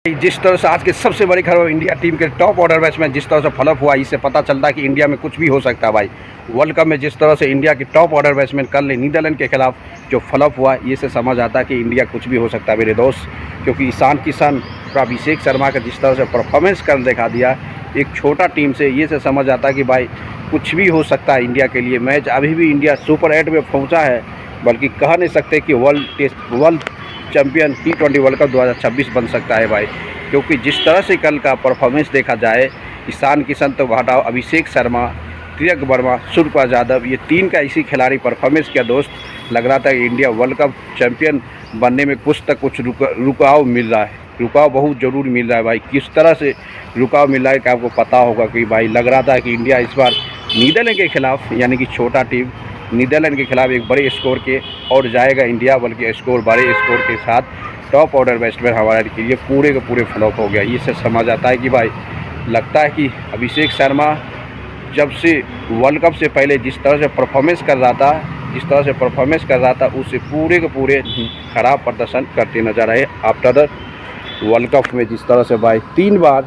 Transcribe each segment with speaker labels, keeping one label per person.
Speaker 1: जिस तरह से आज के सबसे बड़ी खबर इंडिया टीम के टॉप ऑर्डर बैट्समैन जिस तरह से फ्लॉप हुआ, इससे पता चलता है कि इंडिया में कुछ भी हो सकता है भाई। वर्ल्ड कप में जिस तरह से इंडिया की टॉप ऑर्डर बैट्समैन कल नीदरलैंड के खिलाफ जो फ्लॉप हुआ, ये से समझ आता है कि इंडिया कुछ भी हो सकता है मेरे दोस्त। क्योंकि ईशान किशन और अभिषेक शर्मा का जिस तरह से परफॉर्मेंस कर दिखा दिया एक छोटा टीम से, ये से समझ आता है कि भाई कुछ भी हो सकता है इंडिया के लिए। मैच अभी भी इंडिया सुपर 8 में पहुँचा है, बल्कि कह नहीं सकते कि world champion T20 world cup 2026 बन सकता है भाई। क्योंकि जिस तरह से कल का परफॉर्मेंस देखा जाए, ईशान किशन तो हटाओ, अभिषेक शर्मा, तिलक वर्मा, सूर्यकुमार यादव, ये तीन का इसी खिलाड़ी परफॉर्मेंस किया दोस्त। लग रहा था कि इंडिया वर्ल्ड कप चैम्पियन बनने में कुछ रुकाव मिल रहा है। रुकाव बहुत ज़रूर मिल रहा है भाई। किस तरह से रुकाव मिल रहा है कि आपको पता होगा कि भाई लग रहा था कि इंडिया इस बार नीदरलैंड के खिलाफ, यानी कि छोटा टीम नीदरलैंड के खिलाफ एक बड़े स्कोर के और जाएगा इंडिया, बल्कि बड़े स्कोर के साथ टॉप ऑर्डर बैट्समैन हमारे के लिए पूरे के पूरे फ्लॉप हो गया। इससे समझ आता है कि भाई लगता है कि अभिषेक शर्मा जब से वर्ल्ड कप से पहले जिस तरह से परफॉर्मेंस कर रहा था उससे पूरे के पूरे ख़राब प्रदर्शन करते नजर आए आफ्टर द वर्ल्ड कप में। जिस तरह से भाई तीन बार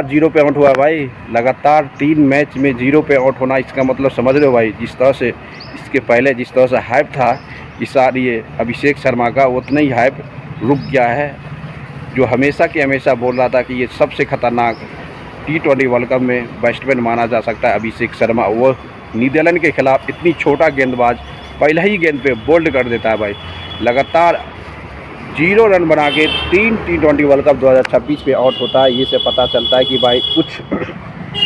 Speaker 1: 0 पे आउट हुआ भाई, लगातार 3 मैच में 0 पे आउट होना, इसका मतलब समझ रहे हो भाई। जिस तरह से इसके पहले जिस तरह से हाइप था ये अभिषेक शर्मा का, उतना ही हाइप रुक गया है। जो हमेशा के हमेशा बोल रहा था कि ये सबसे खतरनाक T20 वर्ल्ड कप में बैट्समैन माना जा सकता है अभिषेक शर्मा, वो नीदरलैंड के खिलाफ इतनी छोटा गेंदबाज पहला ही गेंद पे बोल्ड कर देता है भाई। लगातार 0 रन बना के 3 T20 वर्ल्ड कप 2026 पे आउट होता है। ये से पता चलता है कि भाई कुछ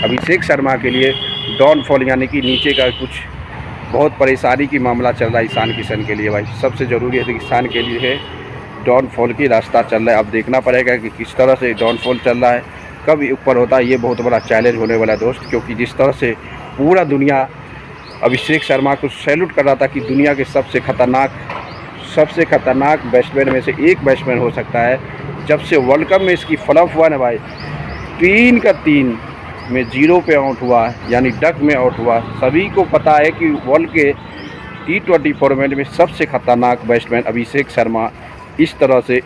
Speaker 1: अभिषेक शर्मा के लिए डाउनफॉल, यानी कि नीचे का कुछ बहुत परेशानी की मामला चल रहा है ईशान किशन के लिए भाई। सबसे ज़रूरी है कि ईशान के लिए है डाउनफॉल की रास्ता चल रहा है। अब देखना पड़ेगा कि किस तरह से डाउनफॉल चल रहा है, कब ऊपर होता है, ये बहुत बड़ा चैलेंज होने वाला है दोस्त। क्योंकि जिस तरह से पूरा दुनिया अभिषेक शर्मा को सैल्यूट कर रहा था कि दुनिया के सबसे खतरनाक बैट्समैन में से एक बैट्समैन हो सकता है, जब से वर्ल्ड कप में इसकी फ्लॉप हुआ ना भाई, 3 का 3 में 0 पे आउट हुआ, यानी डक में आउट हुआ। सभी को पता है कि वर्ल्ड के T20 फॉर्मेट में सबसे खतरनाक बैट्समैन अभिषेक शर्मा इस तरह से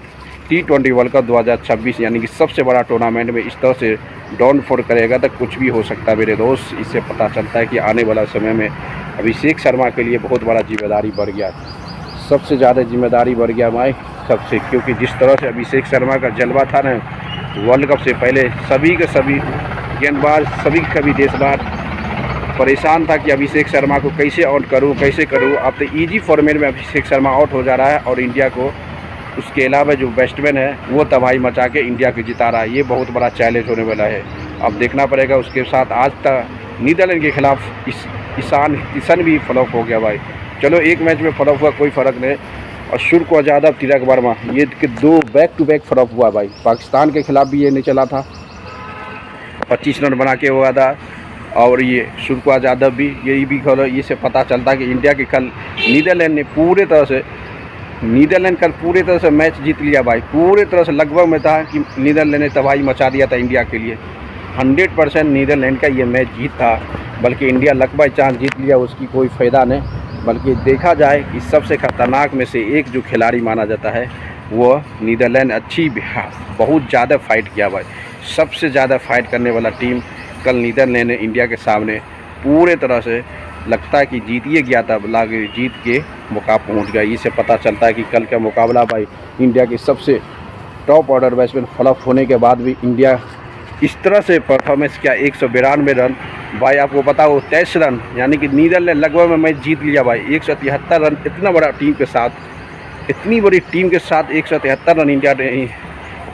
Speaker 1: T20 वर्ल्ड कप 2026 यानी कि सबसे बड़ा टूर्नामेंट में इस तरह से डाउनफॉल करेगा तो कुछ भी हो सकता है मेरे दोस्त। इससे पता चलता है कि आने वाला समय में अभिषेक शर्मा के लिए बहुत बड़ा जिम्मेदारी बढ़ गया, सबसे ज़्यादा जिम्मेदारी बढ़ गया भाई सबसे। क्योंकि जिस तरह से अभिषेक शर्मा का जलवा था ना वर्ल्ड कप से पहले, सभी के सभी गेंदबाज, सभी देशबाज परेशान था कि अभिषेक शर्मा को कैसे आउट करूं। अब तो ईजी फॉर्मेट में अभिषेक शर्मा आउट हो जा रहा है और इंडिया को उसके अलावा जो बैट्समैन है वो तबाही मचा के इंडिया को जिता रहा है। ये बहुत बड़ा चैलेंज होने वाला है। अब देखना पड़ेगा। उसके साथ आज तक नीदरलैंड के खिलाफ ईशान किशन भी फ्लॉप हो गया भाई। चलो एक मैच में फ्लॉप हुआ, कोई फ़र्क नहीं। और सूर्यकुमार यादव, तिलक वर्मा, ये 2 बैक टू बैक फ्लॉप हुआ भाई। पाकिस्तान के खिलाफ भी ये नहीं चला था, 25 रन बना के हुआ था। और ये सूर्यकुमार यादव भी, ये भी खोलो। ये से पता चलता कि इंडिया के कल नीदरलैंड ने पूरे तरह से मैच जीत लिया भाई। पूरे तरह से लगभग में था कि नीदरलैंड ने तबाही मचा दिया था इंडिया के लिए। 100% नीदरलैंड का ये मैच जीत था, बल्कि इंडिया लक बाय चांस जीत लिया, उसकी कोई फ़ायदा नहीं। बल्कि देखा जाए कि सबसे खतरनाक में से एक जो खिलाड़ी माना जाता है वो नीदरलैंड बहुत ज़्यादा फाइट किया भाई। सबसे ज़्यादा फाइट करने वाला टीम कल नीदरलैंड ने इंडिया के सामने पूरे तरह से लगता है कि जीत ही गया था, जीत के मौका पहुंच गया। इससे पता चलता है कि कल का मुकाबला भाई इंडिया के सबसे टॉप ऑर्डर बैट्समैन फ्लॉप होने के बाद भी इंडिया इस तरह से परफॉर्मेंस किया। 192 रन भाई, आपको पता हो 23 रन, यानी कि नीदरलैंड लगभग में मैच जीत लिया भाई। 173 रन, इतना बड़ा टीम के साथ, इतनी बड़ी टीम के साथ 173 रन इंडिया ने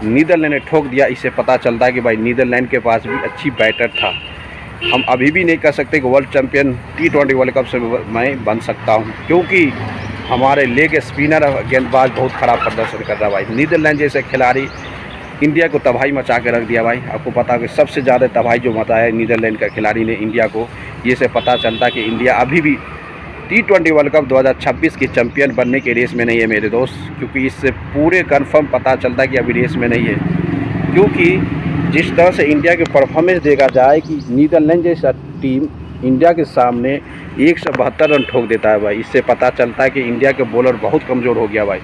Speaker 1: नीदरलैंड ने ठोक दिया। इससे पता चलता है कि भाई नीदरलैंड के पास भी अच्छी बैटर था। हम अभी भी नहीं कह सकते कि world champion T20 world cup से मैं बन सकता हूं, क्योंकि हमारे लेग स्पिनर गेंदबाज बहुत ख़राब प्रदर्शन कर रहा है भाई। नीदरलैंड जैसे खिलाड़ी इंडिया को तबाही मचा के रख दिया भाई। आपको पता है कि सबसे ज़्यादा तबाही जो मचा है नीदरलैंड का खिलाड़ी ने इंडिया को। ये से पता चलता है कि इंडिया अभी भी T20 वर्ल्ड कप 2026 की चैम्पियन बनने के रेस में नहीं है मेरे दोस्त। क्योंकि इससे पूरे कन्फर्म पता चलता है कि अभी रेस में नहीं है। क्योंकि जिस तरह से इंडिया के परफॉर्मेंस देखा जाए कि नीदरलैंड जैसा टीम इंडिया के सामने 172 रन ठोक देता है भाई। इससे पता चलता है कि इंडिया के बॉलर बहुत कमज़ोर हो गया भाई।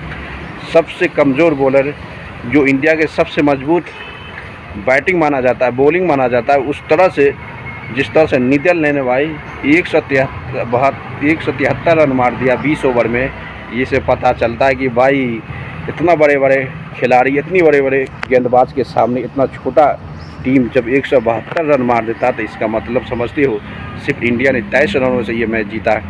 Speaker 1: सबसे कमज़ोर बॉलर जो इंडिया के सबसे मजबूत बैटिंग माना जाता है, बॉलिंग माना जाता है, उस तरह से जिस तरह से नीदरलैंड ने भाई 173 रन मार दिया 20 ओवर में, ये से पता चलता है कि भाई इतना बड़े बड़े खिलाड़ी, इतनी बड़े बड़े गेंदबाज के सामने इतना छोटा टीम जब 172 रन मार देता, तो इसका मतलब समझते हो सिर्फ इंडिया ने 23 रनों से ये मैच जीता।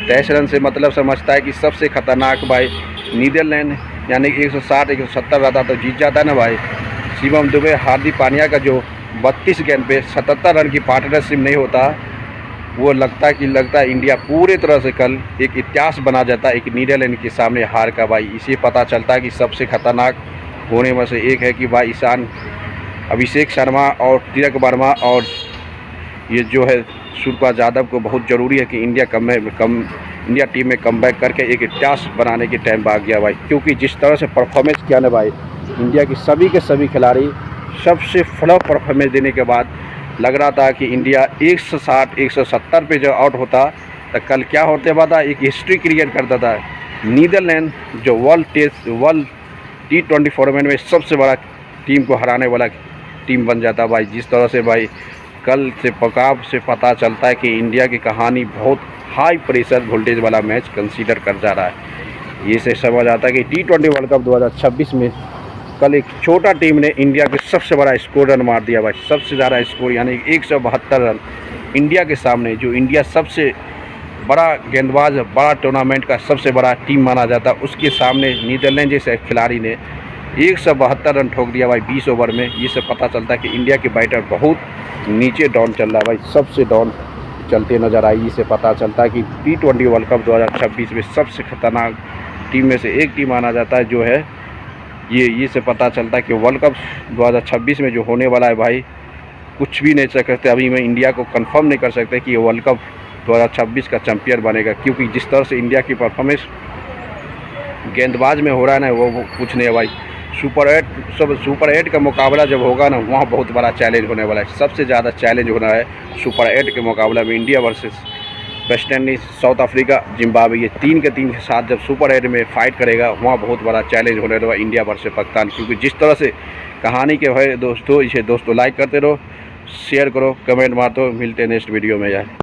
Speaker 1: 23 रन से मतलब समझता है कि सबसे खतरनाक भाई नीदरलैंड, यानी कि 160 170 रहता तो जीत जाता है ना भाई। शिवम दुबे, हार्दिक पांड्या का जो 32 गेंद पे 77 रन की पार्टनरशिप नहीं होता, वो लगता है इंडिया पूरी तरह से कल एक इतिहास बना जाता है एक नीदरलैंड के सामने हार का भाई। इसे पता चलता है कि सबसे खतरनाक होने में से एक है कि भाई अभिषेक शर्मा और तिलक वर्मा और ये जो है सूर्यकुमार यादव को बहुत ज़रूरी है कि इंडिया टीम में कमबैक करके एक इतिहास बनाने के टाइम आ गया भाई। क्योंकि जिस तरह से परफॉर्मेंस किया ना भाई इंडिया के सभी खिलाड़ी, सबसे फ्लॉप परफॉर्मेंस देने के बाद लग रहा था कि इंडिया 160 170 पे जो आउट होता तो कल क्या होते था, एक हिस्ट्री क्रिएट करता था। नीदरलैंड जो वर्ल्ड T20 फॉर्मेट में सबसे बड़ा टीम को हराने वाला टीम बन जाता भाई। जिस तरह से भाई कल से पकाव से पता चलता है कि इंडिया की कहानी बहुत हाई प्रेशर वोल्टेज वाला मैच कंसीडर कर जा रहा है। ये से समझ आता है कि T20 वर्ल्ड कप 2026 में कल एक छोटा टीम ने इंडिया के सबसे बड़ा स्कोर रन मार दिया भाई। सबसे ज़्यादा स्कोर यानी 172 रन इंडिया के सामने, जो इंडिया सबसे बड़ा गेंदबाज, बड़ा टूर्नामेंट का सबसे बड़ा टीम माना जाता, उसके सामने नीदरलैंड जैसे खिलाड़ी ने 172 रन ठोक दिया भाई 20 ओवर में। ये से पता चलता है कि इंडिया के बैटर बहुत नीचे डाउन चल रहा है भाई, सबसे डाउन चलते नज़र आई। इससे पता चलता है कि T20 वर्ल्ड कप 2026 में सबसे खतरनाक टीम में से एक टीम माना जाता है जो है ये से पता चलता है कि वर्ल्ड कप 2026 में जो होने वाला है भाई कुछ भी नहीं सकते। अभी मैं इंडिया को कंफर्म नहीं कर सकते कि ये वर्ल्ड कप 2026 का चैंपियन बनेगा, क्योंकि जिस तरह से इंडिया की परफॉर्मेंस गेंदबाज में हो रहा है ना वो कुछ नहीं है भाई। सुपर 8 का मुकाबला जब होगा ना, वहाँ बहुत बड़ा चैलेंज होने वाला है। सबसे ज़्यादा चैलेंज होना है सुपर 8 के मुकाबला में India versus West Indies, south Africa, Zimbabwe, ये 3 के साथ जब सुपर 8 में फाइट करेगा, वहाँ बहुत बड़ा चैलेंज होने वाला इंडिया वर्सेस पाकिस्तान। क्योंकि जिस तरह से कहानी के भाई दोस्तों, इसे लाइक करते रहो, शेयर करो, कमेंट मार दो। मिलते हैं नेक्स्ट वीडियो में यार।